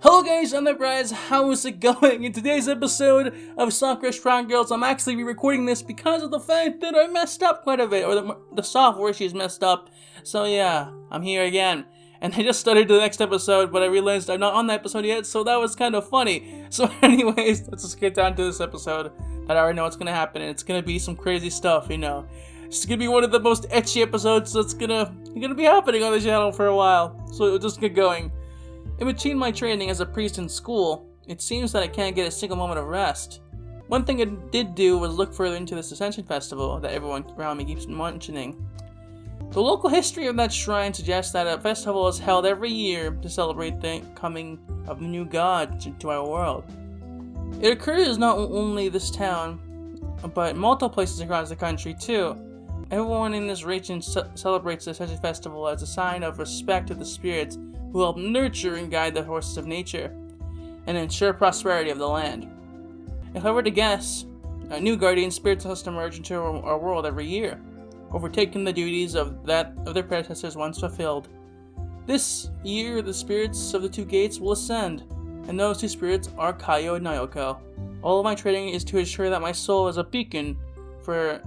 Hello guys, AnimeUpRise, how's it going? In today's episode of Sakura Strong Girls, I'm actually re-recording this because of the fact that I messed up quite a bit, or the software she's messed up. So yeah, I'm here again. And I just started the next episode, but I realized I'm not on the episode yet, so that was kind of funny. So anyways, let's just get down to this episode. I already know what's gonna happen, and it's gonna be some crazy stuff, you know. It's gonna be one of the most ecchi episodes that's gonna be happening on the channel for a while. So we'll just get going. In between my training as a priest in school, it seems that I can't get a single moment of rest. One thing I did do was look further into this Ascension Festival that everyone around me keeps mentioning. The local history of that shrine suggests that a festival is held every year to celebrate the coming of the new god into our world. It occurs not only this town, but multiple places across the country too. Everyone in this region celebrates the Ascension Festival as a sign of respect to the spirits who help nurture and guide the forces of nature, and ensure prosperity of the land. If I were to guess, new guardian spirits must emerge into our world every year, overtaking the duties of their predecessors once fulfilled. This year, the spirits of the two gates will ascend, and those two spirits are Kayo and Naoko. All of my training is to ensure that my soul is a beacon for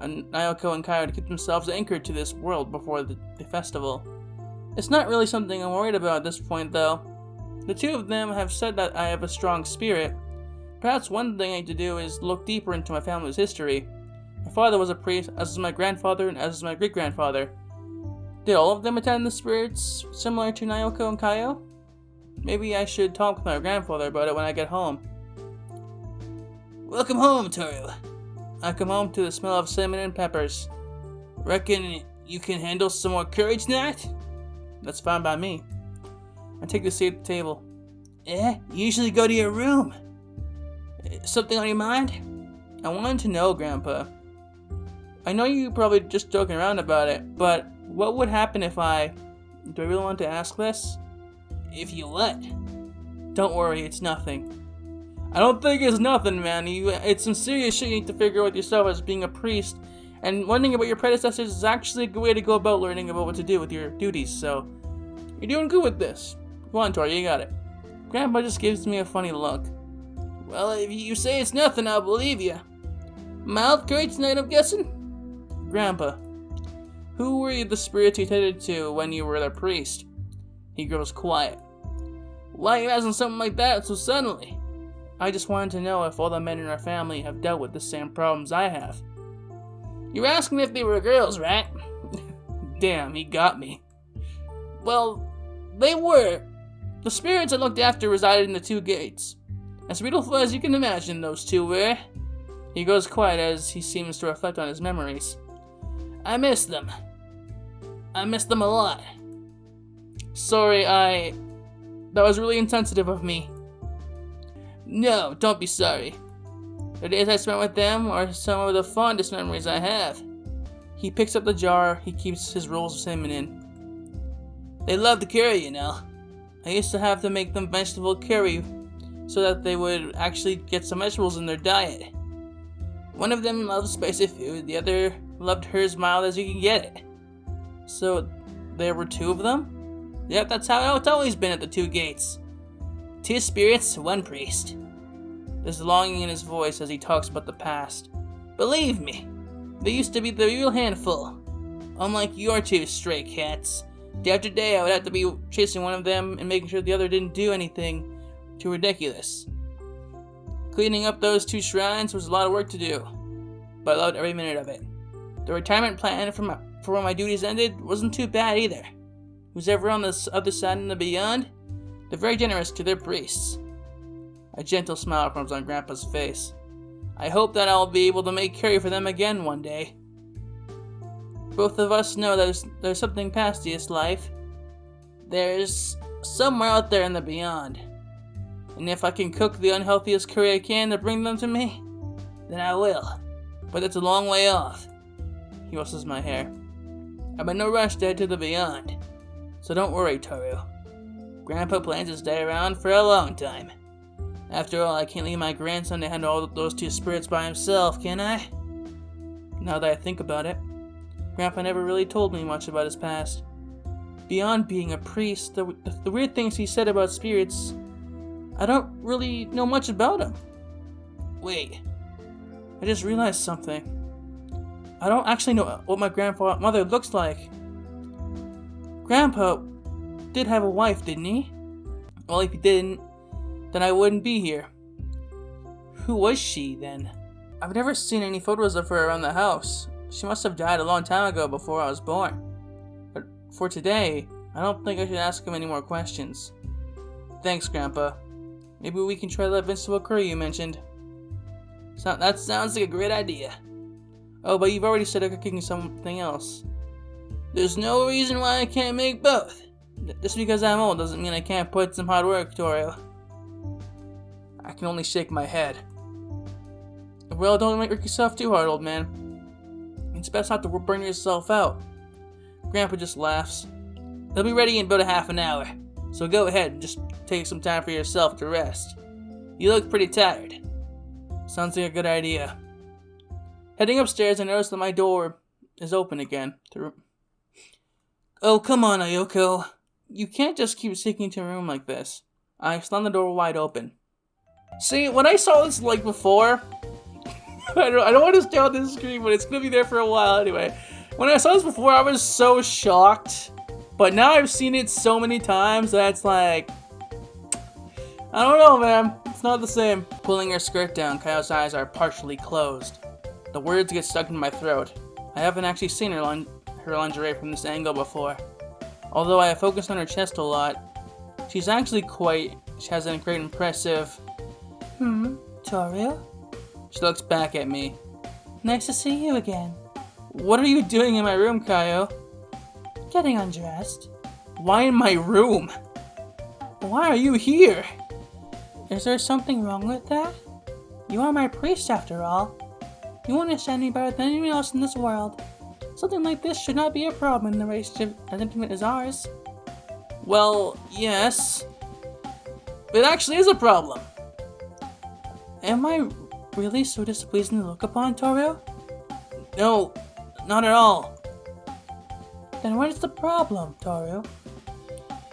Naoko and Kayo to keep themselves anchored to this world before the festival. It's not really something I'm worried about at this point, though. The two of them have said that I have a strong spirit. Perhaps one thing I need to do is look deeper into my family's history. My father was a priest, as is my grandfather, and as is my great-grandfather. Did all of them attend the spirits similar to Naoko and Kayo? Maybe I should talk with my grandfather about it when I get home. Welcome home, Toru. I come home to the smell of cinnamon and peppers. Reckon you can handle some more courage tonight? That's fine by me. I take a seat at the table. You usually go to your room. Something on your mind? I wanted to know, Grandpa. I know you're probably just joking around about it, but what would happen if do I really want to ask this? If you what? Don't worry, it's nothing. I don't think it's nothing, man. It's some serious shit you need to figure out with yourself as being a priest. And learning about your predecessors is actually a good way to go about learning about what to do with your duties, so you're doing good with this. Go on, Tori, you got it. Grandpa just gives me a funny look. Well, if you say it's nothing, I'll believe you. Mild courage tonight, I'm guessing? Grandpa, who were the spirits you attended to when you were the priest? He grows quiet. Why are you asking something like that so suddenly? I just wanted to know if all the men in our family have dealt with the same problems I have. You're asking if they were girls, right? Damn, he got me. Well, they were. The spirits I looked after resided in the two gates. As beautiful as you can imagine those two were. He goes quiet as he seems to reflect on his memories. I miss them. I miss them a lot. Sorry, that was really insensitive of me. No, don't be sorry. The days I spent with them are some of the fondest memories I have. He picks up the jar he keeps his rolls of cinnamon in. They love the curry, you know. I used to have to make them vegetable curry so that they would actually get some vegetables in their diet. One of them loved spicy food, the other loved hers mild as you can get it. So, there were two of them? Yep, that's how it's always been at the two gates. Two spirits, one priest. There's longing in his voice as he talks about the past. Believe me, they used to be the real handful. Unlike your two stray cats. Day after day I would have to be chasing one of them and making sure the other didn't do anything too ridiculous. Cleaning up those two shrines was a lot of work to do, but I loved every minute of it. The retirement plan for when my duties ended wasn't too bad either. Who's ever on the other side and the beyond, they're very generous to their priests. A gentle smile comes on Grandpa's face. I hope that I'll be able to make curry for them again one day. Both of us know that there's something past this life. There's somewhere out there in the beyond. And if I can cook the unhealthiest curry I can to bring them to me, then I will. But it's a long way off. He rustles my hair. I'm in no rush to head to the beyond. So don't worry, Toru. Grandpa plans to stay around for a long time. After all, I can't leave my grandson to handle all those two spirits by himself, can I? Now that I think about it, Grandpa never really told me much about his past. beyond being a priest, the weird things he said about spirits, I don't really know much about him. Wait, I just realized something. I don't actually know what my grandmother looks like. Grandpa did have a wife, didn't he? Well, if he didn't, then I wouldn't be here. Who was she, then? I've never seen any photos of her around the house. She must have died a long time ago before I was born. But for today, I don't think I should ask him any more questions. Thanks, Grandpa. Maybe we can try that invincible curry you mentioned. That sounds like a great idea. Oh, but you've already said cooking something else. There's no reason why I can't make both. Just because I'm old doesn't mean I can't put some hard work, Torio. I can only shake my head. Well, don't make yourself too hard, old man. It's best not to burn yourself out. Grandpa just laughs. They'll be ready in about a half an hour. So go ahead and just take some time for yourself to rest. You look pretty tired. Sounds like a good idea. Heading upstairs, I notice that my door is open again. Oh, come on, Ayoko. You can't just keep sneaking into a room like this. I slammed the door wide open. See, when I saw this before, I don't want to stay on this screen, but it's going to be there for a while anyway. When I saw this before, I was so shocked. But now I've seen it so many times that it's like, I don't know, man. It's not the same. Pulling her skirt down, Kayo's eyes are partially closed. The words get stuck in my throat. I haven't actually seen her lingerie from this angle before. Although I have focused on her chest a lot, she has a great impressive... Torio? She looks back at me. Nice to see you again. What are you doing in my room, Kayo? Getting undressed. Why in my room? Why are you here? Is there something wrong with that? You are my priest after all. You understand me better than anyone else in this world. Something like this should not be a problem in a relationship as intimate as ours. Well, yes. It actually is a problem. Am I really so displeasing to look upon, Torio? No, not at all. Then what is the problem, Torio?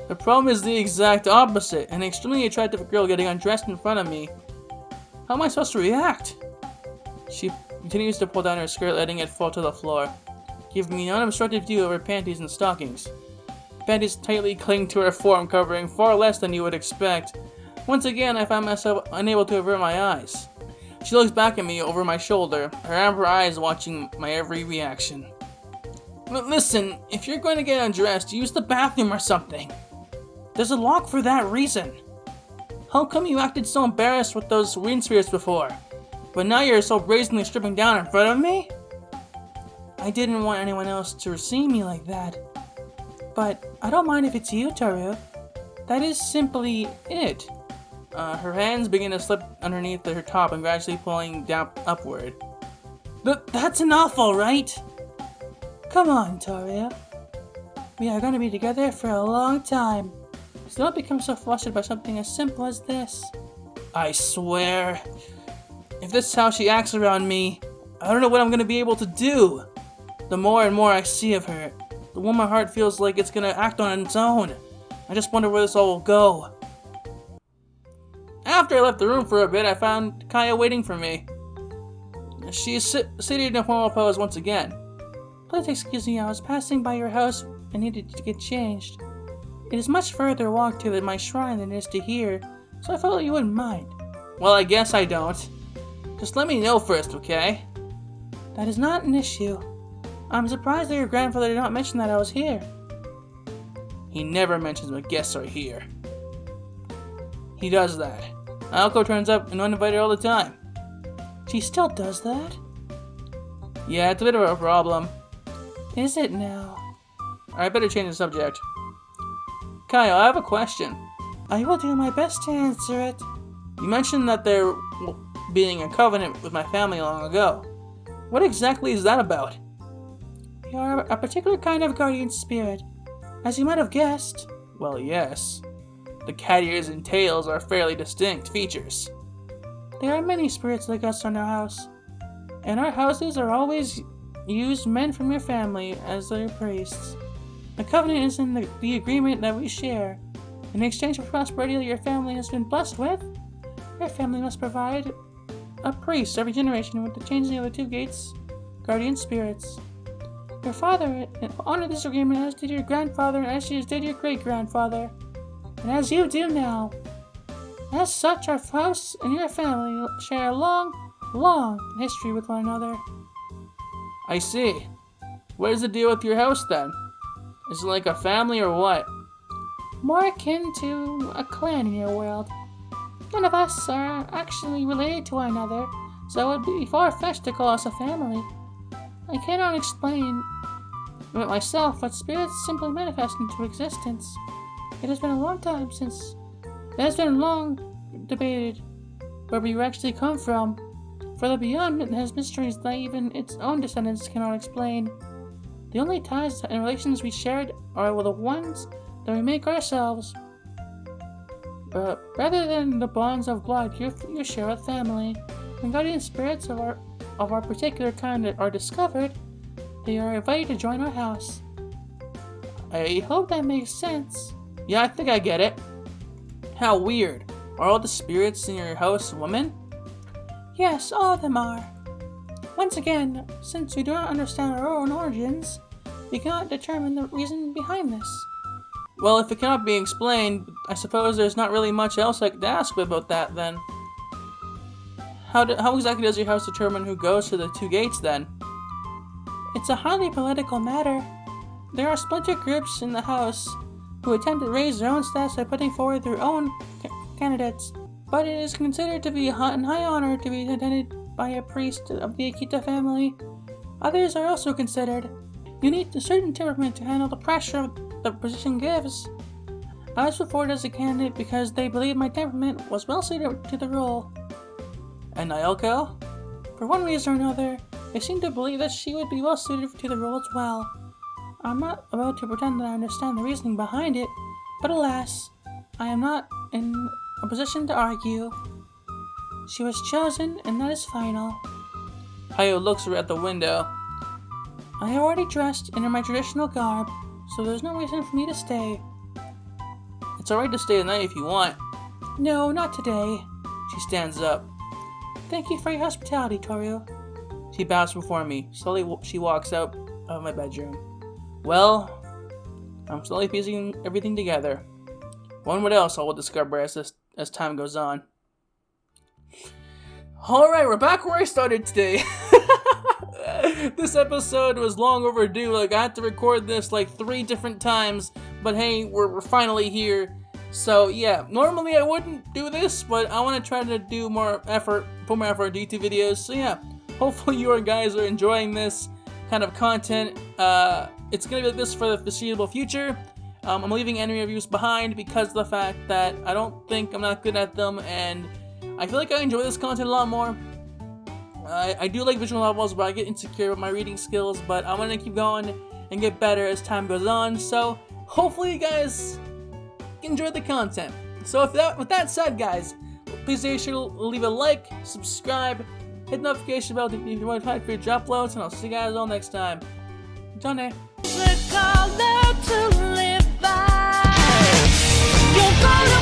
The problem is the exact opposite. An extremely attractive girl getting undressed in front of me. How am I supposed to react? She continues to pull down her skirt, letting it fall to the floor, giving me an unobstructed view of her panties and stockings. Panties tightly cling to her form, covering far less than you would expect. Once again, I find myself unable to avert my eyes. She looks back at me over my shoulder, her amber eyes watching my every reaction. Listen, if you're going to get undressed, use the bathroom or something. There's a lock for that reason. How come you acted so embarrassed with those wind spirits before, but now you're so brazenly stripping down in front of me? I didn't want anyone else to see me like that. But I don't mind if it's you, Torio. That is simply it. Her hands begin to slip underneath her top and gradually pulling down upward. That's enough, alright? Come on, Torio. We are going to be together for a long time. So don't become so flustered by something as simple as this. I swear, if this is how she acts around me, I don't know what I'm going to be able to do. The more and more I see of her, the more my heart feels like it's going to act on its own. I just wonder where this all will go. After I left the room for a bit, I found Kayo waiting for me. She is seated in a formal pose once again. Please excuse me, I was passing by your house and needed to get changed. It is much further walk to my shrine than it is to here, so I felt you wouldn't mind. Well, I guess I don't. Just let me know first, okay? That is not an issue. I'm surprised that your grandfather did not mention that I was here. He never mentions my guests are here. He does that. Aoko turns up and uninvited all the time. She still does that? Yeah, it's a bit of a problem. Is it now? I better change the subject. Kayo, I have a question. I will do my best to answer it. You mentioned that there being a covenant with my family long ago. What exactly is that about? You are a particular kind of guardian spirit, as you might have guessed. Well, yes. The cat ears and tails are fairly distinct features. There are many spirits like us in our house, and our houses are always used men from your family as their priests. The covenant is in the agreement that we share. In exchange for prosperity that your family has been blessed with, your family must provide a priest every generation with the changing of the 2 gates, guardian spirits. Your father honored this agreement as did your grandfather and as did your great-grandfather, and as you do now. As such, our house and your family share a long, long history with one another. I see. What is the deal with your house then? Is it like a family or what? More akin to a clan in your world. None of us are actually related to one another, so it would be far-fetched to call us a family. I cannot explain it myself, but spirits simply manifest into existence. It has been a long time since... It has been long debated where we actually come from, for the beyond has mysteries that even its own descendants cannot explain. The only ties and relations we shared are the ones that we make ourselves. Rather than the bonds of blood you share with family, when guardian spirits of our particular kind are discovered, they are invited to join our house. I hope that makes sense. Yeah, I think I get it. How weird. Are all the spirits in your house women? Yes, all of them are. Once again, since we do not understand our own origins, we cannot determine the reason behind this. Well, if it cannot be explained, I suppose there's not really much else I could ask about that then. How exactly does your house determine who goes to the 2 gates then? It's a highly political matter. There are splinter groups in the house who attempt to raise their own status by putting forward their own candidates, but it is considered to be an high honor to be attended by a priest of the Akita family. Others are also considered. You need a certain temperament to handle the pressure the position gives. I was put forward as a candidate because they believed my temperament was well suited to the role. And Naoko? For one reason or another, they seem to believe that she would be well suited to the role as well. I'm not about to pretend that I understand the reasoning behind it, but alas, I am not in a position to argue. She was chosen, and that is final. Kayo looks at the window. I have already dressed in my traditional garb, so there's no reason for me to stay. It's alright to stay the night if you want. No, not today. She stands up. Thank you for your hospitality, Toru. She bows before me. Slowly, she walks out of my bedroom. Well, I'm slowly piecing everything together. Wonder what else I will discover as time goes on. Alright, we're back where I started today. This episode was long overdue. I had to record this 3 different times. But hey, we're finally here. So yeah, normally I wouldn't do this, but I want to try to do more effort, put more effort into YouTube videos. So yeah, hopefully you guys are enjoying this kind of content. It's going to be like this for the foreseeable future. I'm leaving anime reviews behind because of the fact that I don't think I'm not good at them, and I feel like I enjoy this content a lot more. I do like visual novels, but I get insecure with my reading skills, but I'm going to keep going and get better as time goes on. So hopefully you guys enjoy the content. So with that said, guys, please make sure to leave a like, subscribe, hit the notification bell if you want to find future uploads, and I'll see you guys all next time. Johnny. The color to live by. You're gonna